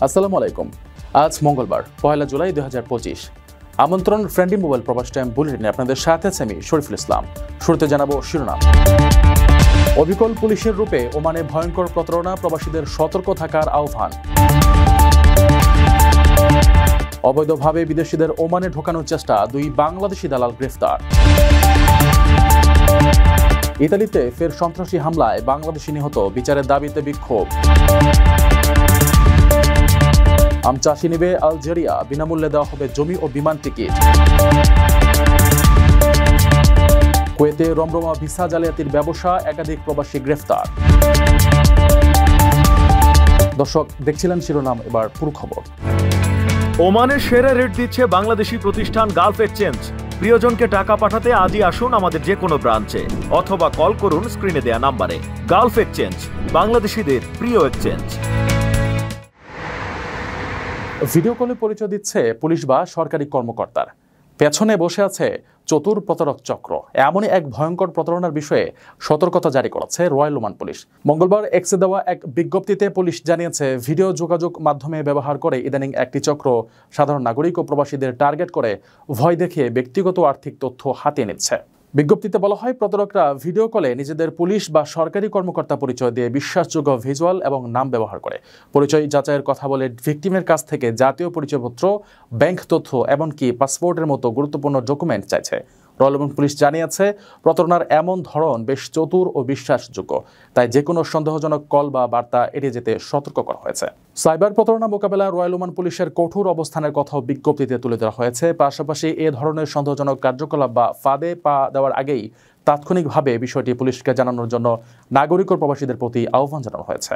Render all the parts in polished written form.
আসসালামু আলাইকুম। আজ মঙ্গলবার 1 জুলাই 2025। আমন্ত্রণ ফ্রেন্ডলি মোবাইল প্রবাস টাইম বুলেটিনে আপনাদের সাথে আছে আমি শরীফুল ইসলাম। শুরুতে জানাবো শিরোনাম। অবিকল পুলিশের রূপে ওমানে ভয়ঙ্কর প্রতারণা, প্রবাসীদের সতর্ক থাকার আহ্বান। অবৈধভাবে বিদেশিদের ওমানে ঢোকানোর চেষ্টা, 2 বাংলাদেশি দালাল গ্রেফতার। ইতালিতে ফের সন্ত্রাসী হামলায় বাংলাদেশি নিহত, বিচারের দাবিতে বিক্ষোভ। আম চাষি নেবে আলজেরিয়া, বিনামূল্যে দেওয়া হবে জমি ও বিমান টিকিট। কুয়েতে রমরমা ভিসা জালিয়াতির ব্যবসা, একাধিক প্রবাসী গ্রেফতার। দর্শক, দেখছিলেন শিরোনাম, এবার পুরো খবর। ওমানের সেরা রেট দিচ্ছে বাংলাদেশি প্রতিষ্ঠান গালফ এক্সচেঞ্জ। প্রিয়জনকে টাকা পাঠাতে আজই আসুন আমাদের যে কোনো ব্রাঞ্চে অথবা কল করুন স্ক্রিনে দেয়া নাম্বারে। গালফ এক্সচেঞ্জ, বাংলাদেশিদের প্রিয় এক্সচেঞ্জ। ভিডিও কলে পরিচয় দিচ্ছে পুলিশ বা সরকারি কর্মকর্তার, পেছনে বসে আছে চতুর প্রতারক চক্র। এমনই এক ভয়ঙ্কর প্রতারণার বিষয়ে সতর্কতা জারি করেছে রয়্যাল ওমান পুলিশ। মঙ্গলবার এক্সে দেওয়া এক বিজ্ঞপ্তিতে পুলিশ জানিয়েছে, ভিডিও যোগাযোগ মাধ্যমে ব্যবহার করে ইদানিং একটি চক্র সাধারণ নাগরিক ও প্রবাসীদের টার্গেট করে ভয় দেখিয়ে ব্যক্তিগত আর্থিক তথ্য হাতিয়ে নিচ্ছে। বিজ্ঞপ্তিতে বলা হয়, প্রতারকরা ভিডিও কলে নিজেদের পুলিশ বা সরকারি কর্মকর্তা পরিচয় দিয়ে বিশ্বাসযোগ্য ভিজুয়াল এবং নাম ব্যবহার করে পরিচয় যাচাইয়ের কথা বলে ভিকটিমের কাছ থেকে জাতীয় পরিচয়পত্র, ব্যাংক তথ্য, এমনকি পাসপোর্টের মতো গুরুত্বপূর্ণ ডকুমেন্ট চাইছে। রয়্যাল ওমান পুলিশ জানিয়েছে, প্রতারণার এমন ধরন বেশ চতুর ও বিশ্বাসযোগ্য, তাই যে কোনো সন্দেহজনক কল বা বার্তা এড়িয়ে যেতে সতর্ক করা হয়েছে। সাইবার প্রতারণা মোকাবেলায় রয়্যাল ওমান পুলিশের কঠোর অবস্থানের কথাও বিজ্ঞপ্তিতে তুলে ধরা হয়েছে। পাশাপাশি এ ধরনের সন্দেহজনক কার্যকলাপ বা ফাঁদে পা দেওয়ার আগেই তাৎক্ষণিকভাবে বিষয়টি পুলিশকে জানানোর জন্য নাগরিক ও প্রবাসীদের প্রতি আহ্বান জানানো হয়েছে।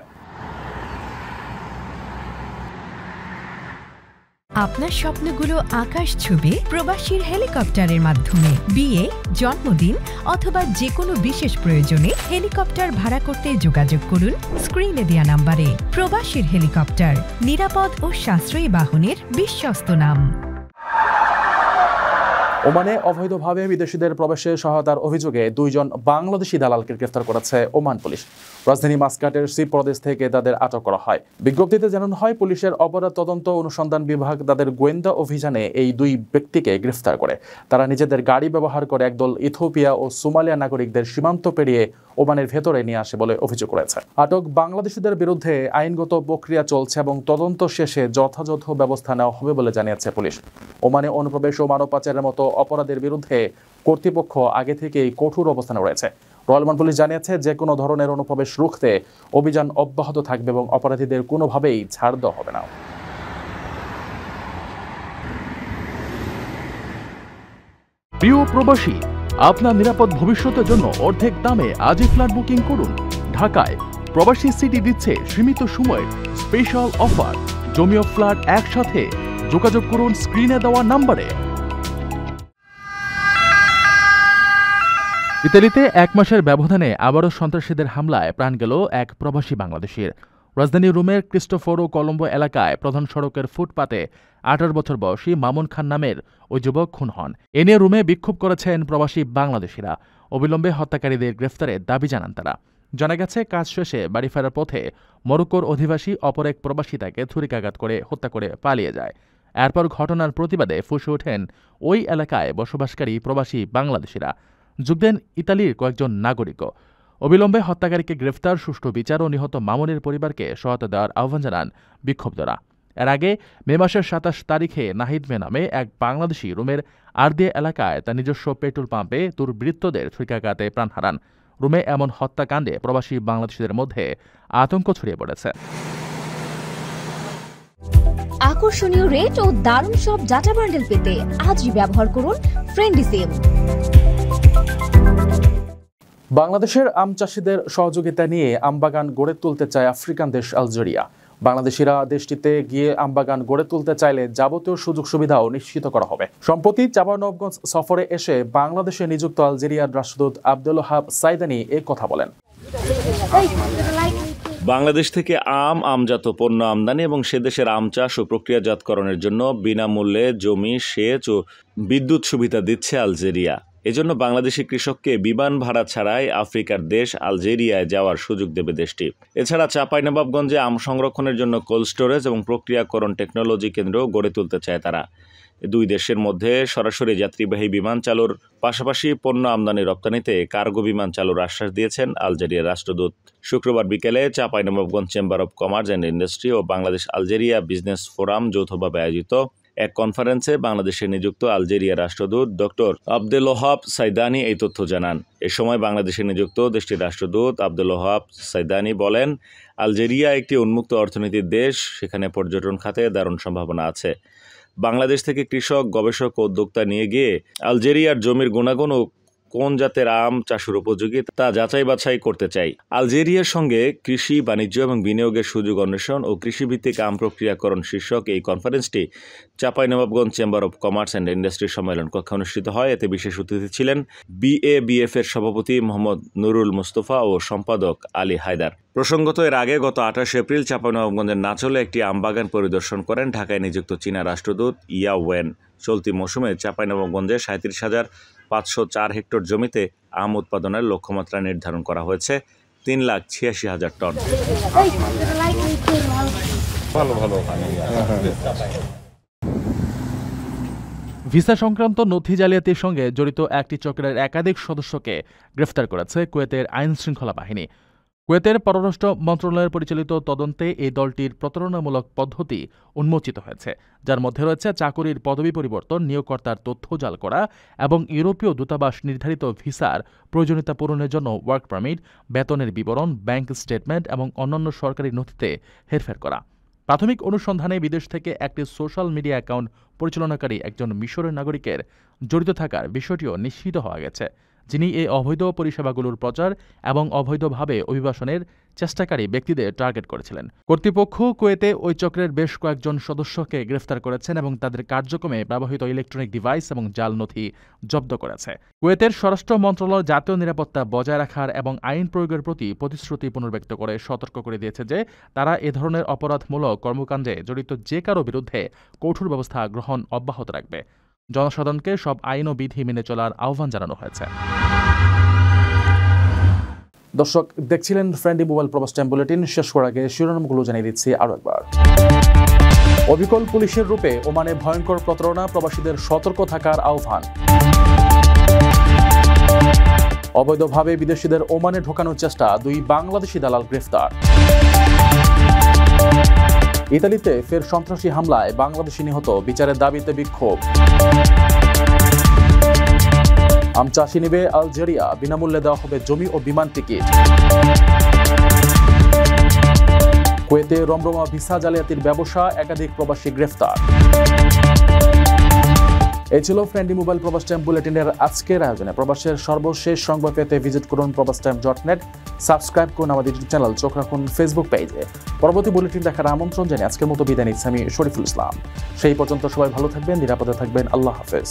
আপনার স্বপ্নগুলো আকাশ ছুবে প্রবাসীর হেলিকপ্টারের মাধ্যমে। বিয়ে, জন্মদিন অথবা যে কোনো বিশেষ প্রয়োজনে হেলিকপ্টার ভাড়া করতে যোগাযোগ করুন স্ক্রিনে দেয়া নাম্বারে। প্রবাসীর হেলিকপ্টার, নিরাপদ ও সাশ্রয়ী বাহনের বিশ্বস্ত নাম। ওমানে অবৈধভাবে বিদেশিদের প্রবেশে সহায়তার অভিযোগে 2 জন বাংলাদেশি দালালকে গ্রেফতার করেছে ওমান পুলিশ। রাজধানী মাস্কাটের সি প্রদেশ থেকে তাদের আটক করা হয়। বিজ্ঞপ্তিতে জানানো হয়, পুলিশের অপরাধ তদন্ত অনুসন্ধান বিভাগ তাদের গোয়েন্দা অভিযানে এই 2 ব্যক্তিকে গ্রেফতার করে। তারা নিজেদের গাড়ি ব্যবহার করে একদল ইথিওপিয়া ও সোমালিয়া নাগরিকদের সীমান্ত পেরিয়ে ওমানের ভেতরে নিয়ে আসে বলে অভিযোগ রয়েছে। আটক বাংলাদেশিদের বিরুদ্ধে আইনগত প্রক্রিয়া চলছে এবং তদন্ত শেষে যথাযথ ব্যবস্থা নেওয়া হবে বলে জানিয়েছে পুলিশ। ওমানে অনুপ্রবেশ ও মানব পাচারের মতো অপরাধের বিরুদ্ধে কর্তৃপক্ষ আগে থেকেই কঠোর অবস্থানে রয়েছে। রয়্যাল ওমান পুলিশ জানিয়েছে, যে কোনো ধরনের অনুপ্রবেশ রুখতে অভিযান অব্যাহত থাকবে এবং অপরাধীদের কোনোভাবেই ছাড় দেওয়া হবে না। প্রিয় প্রবাসী, আপনার নিরাপদ ভবিষ্যতের জন্য অর্ধেক দামে আজই ফ্ল্যাট বুকিং করুন। ঢাকায় প্রবাসী সিটি দিচ্ছে সীমিত সময়ের স্পেশাল অফার। জমি ও ফ্ল্যাট একসাথে, যোগাযোগ করুন স্ক্রিনে দেওয়া নাম্বারে। ইতালিতে 1 মাসের ব্যবধানে আবারও সন্ত্রাসীদের হামলায় প্রাণ গেল এক প্রবাসী বাংলাদেশির। রাজধানী রোমের ক্রিস্টোফোরো কলম্বো এলাকায় প্রধান সড়কের ফুটপাতে 18 বছর বয়সী মামুন খান নামের ওই যুবক খুন হন। এ নিয়ে রোমে বিক্ষোভ করেছেন প্রবাসী বাংলাদেশিরা। অবিলম্বে হত্যাকারীদের গ্রেফতারের দাবি জানান তারা। জানা গেছে, কাজ শেষে বাড়ি ফেরার পথে মরক্কোর অধিবাসী অপর এক প্রবাসী তাকে ছুরিকাঘাত করে হত্যা করে পালিয়ে যায়। এরপর ঘটনার প্রতিবাদে ফুঁসে ওঠেন ওই এলাকায় বসবাসকারী প্রবাসী বাংলাদেশিরা। যোগ দেন ইতালির কয়েকজন নাগরিকও। অবিলম্বে হত্যাকারীকে গ্রেফতার, সুষ্ঠু বিচার ও নিহত মামুনের পরিবারকে সহায়তা দেওয়ার আহ্বান জানান বিক্ষোভকারীরা। এর আগে মে মাসের 27 তারিখে নাহিদ মে নামে এক বাংলাদেশি রোমের আরদিয়া এলাকায় তার নিজস্ব পেট্রোল পাম্পে দুর্বৃত্তদের ছুরিকাঘাতে প্রাণ হারান। রোমে এমন হত্যাকাণ্ডে প্রবাসী বাংলাদেশিদের মধ্যে আতঙ্ক ছড়িয়ে পড়েছে। আকর্ষণীয় রেট ও দারুণ সব ডাটা বান্ডেল পেতে আজই ব্যবহার করুন ফ্রেন্ডলি সিম। বাংলাদেশের আম চাষিদের সহযোগিতা নিয়ে আমবাগান গড়ে তুলতে চায় আফ্রিকান দেশ আলজেরিয়া। বাংলাদেশিরা দেশটিতে গিয়ে আমবাগান গড়ে তুলতে চাইলে যাবতীয় সুযোগ সুবিধাও নিশ্চিত করা হবে। সম্প্রতি চাঁপাইনবাবগঞ্জ সফরে এসে বাংলাদেশে নিযুক্ত আলজেরিয়ার রাষ্ট্রদূত আব্দুল ওহাব সাইদানি এ কথা বলেন। বাংলাদেশ থেকে আমজাত পণ্য আমদানি এবং সে দেশের আম চাষ ও প্রক্রিয়াজাতকরণের জন্য বিনামূল্যে জমি, সেচ ও বিদ্যুৎ সুবিধা দিচ্ছে আলজেরিয়া। এজন্য বাংলাদেশি কৃষককে বিমান ভাড়া ছাড়াই আফ্রিকার দেশ আলজেরিয়ায় যাওয়ার সুযোগ দেবে দেশটি। এছাড়া চাঁপাইনবাবগঞ্জে আম সংরক্ষণের জন্য কোল্ড স্টোরেজ এবং প্রক্রিয়াকরণ টেকনোলজি কেন্দ্র গড়ে তুলতে চায় তারা। দুই দেশের মধ্যে সরাসরি যাত্রীবাহী বিমান চালুর পাশাপাশি পণ্য আমদানি রপ্তানিতে কার্গো বিমান চালুর আশ্বাস দিয়েছেন আলজেরিয়ার রাষ্ট্রদূত। শুক্রবার বিকেলে Chapainawabganj chamber of commerce and industry ও বাংলাদেশ আলজেরিয়া বিজনেস ফোরাম যৌথভাবে আয়োজিত এক কনফারেন্সে বাংলাদেশে নিযুক্ত আলজেরিয়ার রাষ্ট্রদূত ডক্টর আব্দুল ওহাব সাইদানি এই তথ্য জানান। এ সময় বাংলাদেশে নিযুক্ত দেশটির রাষ্ট্রদূত আব্দুল ওহাব সাইদানি বলেন, আলজেরিয়া একটি উন্মুক্ত অর্থনীতির দেশ, সেখানে পর্যটন খাতে দারুণ সম্ভাবনা আছে। বাংলাদেশ থেকে কৃষক, গবেষক ও উদ্যোক্তা নিয়ে গিয়ে আলজেরিয়ার জমির গুণাগুণ ও কোন জাতের আম চাষের উপযোগী তা যাচাই বাছাই করতে চাই। আলজেরিয়ার সঙ্গে কৃষি, বাণিজ্য এবং বিনিয়োগের সুযোগ অন্বেষণ ও কৃষিভিত্তিক আম প্রক্রিয়াকরণ শীর্ষক এই কনফারেন্সটি Chapainawabganj chamber of commerce and industry সম্মেলন কক্ষে অনুষ্ঠিত হয়। এতে বিশেষ অতিথি ছিলেন BABF এর সভাপতি মোহাম্মদ নুরুল মুস্তফা ও সম্পাদক আলী হায়দার। প্রসঙ্গত, এর আগে গত 28 এপ্রিল চাঁপাইনবাবগঞ্জের নাচলে একটি আম বাগান পরিদর্শন করেন ঢাকায় নিযুক্ত চীনা রাষ্ট্রদূত ইয়া ওয়েন। চলতি মৌসুমে চাঁপাইনবাবগঞ্জে 37,504 হেক্টর জমিতে আম উৎপাদনের লক্ষ্যমাত্রা নির্ধারণ করা হয়েছে 3,86,000 টন। ভিসা সংক্রান্ত নথি জালিয়াতির সঙ্গে জড়িত একটি চক্রের একাধিক সদস্যকে গ্রেফতার করেছে কুয়েতের আইন শৃঙ্খলা বাহিনী। কুয়েতের পররাষ্ট্র মন্ত্রণালয়ের পরিচালিত তদন্তে এই দলটির প্রতারণামূলক পদ্ধতি উন্মোচিত হয়েছে, যার মধ্যে রয়েছে চাকুরির পদবি পরিবর্তন, নিয়োগকর্তার তথ্য জাল করা এবং ইউরোপীয় দূতাবাস নির্ধারিত ভিসার প্রয়োজনীয়তা পূরণের জন্য ওয়ার্ক পারমিট, বেতনের বিবরণ, ব্যাংক স্টেটমেন্ট এবং অন্যান্য সরকারি নথিতে হেরফের করা। প্রাথমিক অনুসন্ধানে বিদেশ থেকে একটি সোশ্যাল মিডিয়া অ্যাকাউন্ট পরিচালনাকারী একজন মিশরের নাগরিকের জড়িত থাকার বিষয়টিও নিশ্চিত হওয়া গেছে, যিনি এই অবৈধ পরিষেবাগুলোর প্রচার এবং অবৈধভাবে অভিবাসনের চেষ্টাকারী ব্যক্তিদের টার্গেট করেছিলেন। কর্তৃপক্ষ কুয়েতে ওই চক্রের বেশ কয়েকজন সদস্যকে গ্রেফতার করেছেন এবং তাদের কার্যক্রমে ব্যবহৃত ইলেকট্রনিক ডিভাইস এবং জাল নথি জব্দ করেছে। কুয়েতের স্বরাষ্ট্র মন্ত্রণালয় জাতীয় নিরাপত্তা বজায় রাখার এবং আইন প্রয়োগের প্রতি প্রতিশ্রুতি পুনর্ব্যক্ত করে সতর্ক করে দিয়েছে যে তারা এ ধরনের অপরাধমূলক কর্মকাণ্ডে জড়িত যে কারো বিরুদ্ধে কঠোর ব্যবস্থা গ্রহণ অব্যাহত রাখবে। জনসাধারণকে সব আইন ও বিধি মেনে চলার আহ্বান জানানো হয়েছে। দর্শক দেখছিলেন ফ্রেন্ডলি মোবাইল প্রবাস টাইম বুলেটিন। শেষ করার আগে শিরোনামগুলো জানিয়ে দিচ্ছি আরও একবার। অবিকল পুলিশের রূপে ওমানে ভয়ঙ্কর প্রতারণা, প্রবাসীদের সতর্ক থাকার আহ্বান। অবৈধভাবে বিদেশিদের ওমানে ঢোকানোর চেষ্টা, 2 বাংলাদেশি দালাল গ্রেফতার। ইতালিতে ফের সন্ত্রাসী হামলায় বাংলাদেশি নিহত, বিচারের দাবিতে বিক্ষোভ। আম চাষি নিবে আলজেরিয়া, বিনামূল্যে দেওয়া হবে জমি ও বিমান টিকিট। কুয়েতে রমরমা ভিসা জালিয়াতির ব্যবসা, একাধিক প্রবাসী গ্রেফতার। এই ছিল ফ্রেন্ডলি মোবাইল প্রবাস টাইম বুলেটিনের আজকের আয়োজনে। প্রবাসের সর্বশেষ সংবাদ পেতে ভিজিট করুন probastimes.net, সাবস্ক্রাইব করুন আমাদের ইউটিউব চ্যানেল, চোখ রাখুন ফেসবুক পেজে। পরবর্তী বুলেটিন দেখার আমন্ত্রণ জানিয়ে আজকের মতো বিদায় নিচ্ছি আমি শরীফুল ইসলাম। সেই পর্যন্ত সবাই ভালো থাকবেন, নিরাপদে থাকবেন। আল্লাহ হাফেজ।